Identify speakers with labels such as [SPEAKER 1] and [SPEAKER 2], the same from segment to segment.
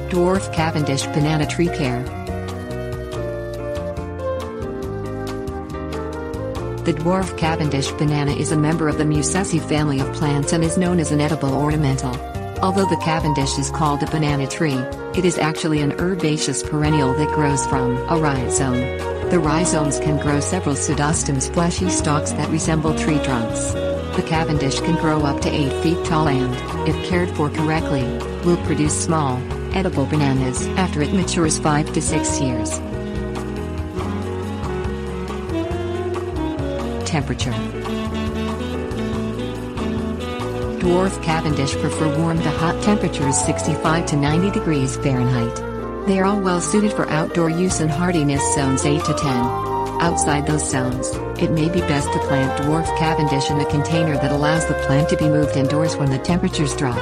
[SPEAKER 1] Dwarf Cavendish banana tree care. The dwarf Cavendish banana is a member of the Musaceae family of plants and is known as an edible ornamental. Although the Cavendish is called a banana tree, it is actually an herbaceous perennial that grows from a rhizome. The rhizomes can grow several pseudostems, fleshy stalks that resemble tree trunks. The Cavendish can grow up to 8 feet tall and, if cared for correctly, will produce small, edible bananas after it matures 5 to 6 years. Temperature. Dwarf Cavendish prefer warm to hot temperatures 65 to 90 degrees Fahrenheit. They are all well suited for outdoor use in hardiness zones 8 to 10. Outside those zones, it may be best to plant dwarf Cavendish in a container that allows the plant to be moved indoors when the temperatures drop.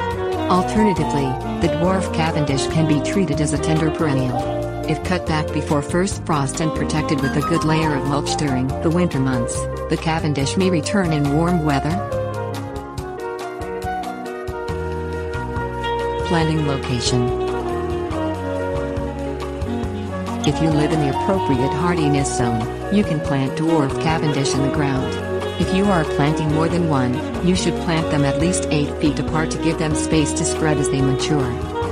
[SPEAKER 1] Alternatively, the dwarf Cavendish can be treated as a tender perennial. If cut back before first frost and protected with a good layer of mulch during the winter months, the Cavendish may return in warm weather. Planting location. If you live in the appropriate hardiness zone, you can plant dwarf Cavendish in the ground. If you are planting more than one, you should plant them at least 8 feet apart to give them space to spread as they mature.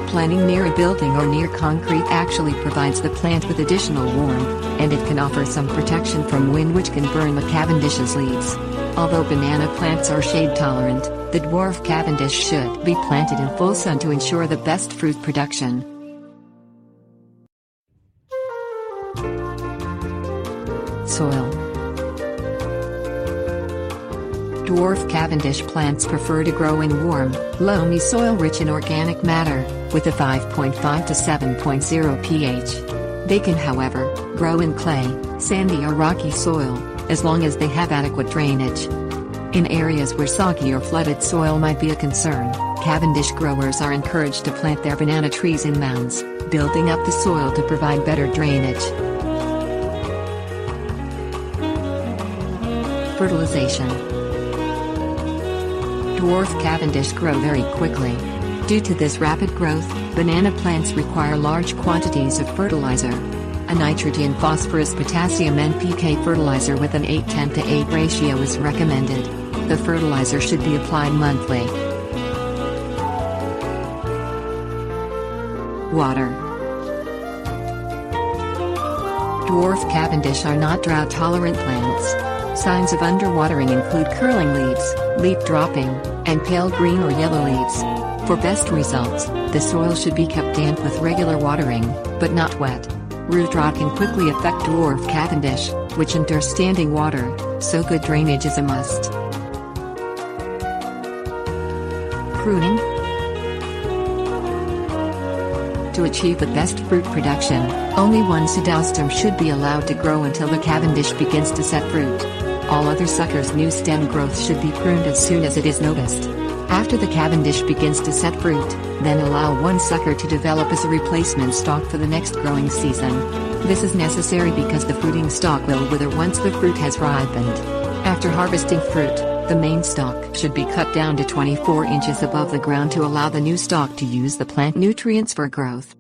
[SPEAKER 1] Planting near a building or near concrete actually provides the plant with additional warmth, and it can offer some protection from wind which can burn the Cavendish's leaves. Although banana plants are shade tolerant, the dwarf Cavendish should be planted in full sun to ensure the best fruit production. Soil. Dwarf Cavendish plants prefer to grow in warm, loamy soil rich in organic matter, with a 5.5 to 7.0 pH. They can, however, grow in clay, sandy or rocky soil, as long as they have adequate drainage. In areas where soggy or flooded soil might be a concern, Cavendish growers are encouraged to plant their banana trees in mounds, building up the soil to provide better drainage. Fertilization. Dwarf Cavendish grow very quickly. Due to this rapid growth, banana plants require large quantities of fertilizer. A nitrogen, phosphorus, potassium NPK fertilizer with an 8:10 to 8 ratio is recommended. The fertilizer should be applied monthly. Water. Dwarf Cavendish are not drought-tolerant plants. Signs of underwatering include curling leaves, leaf dropping, and pale green or yellow leaves. For best results, the soil should be kept damp with regular watering, but not wet. Root rot can quickly affect dwarf Cavendish, which endure standing water, so good drainage is a must. Pruning. To achieve the best fruit production, only one pseudostem should be allowed to grow until the Cavendish begins to set fruit. All other suckers' new stem growth should be pruned as soon as it is noticed. After the Cavendish begins to set fruit, then allow one sucker to develop as a replacement stalk for the next growing season. This is necessary because the fruiting stalk will wither once the fruit has ripened. After harvesting fruit, the main stalk should be cut down to 24 inches above the ground to allow the new stalk to use the plant nutrients for growth.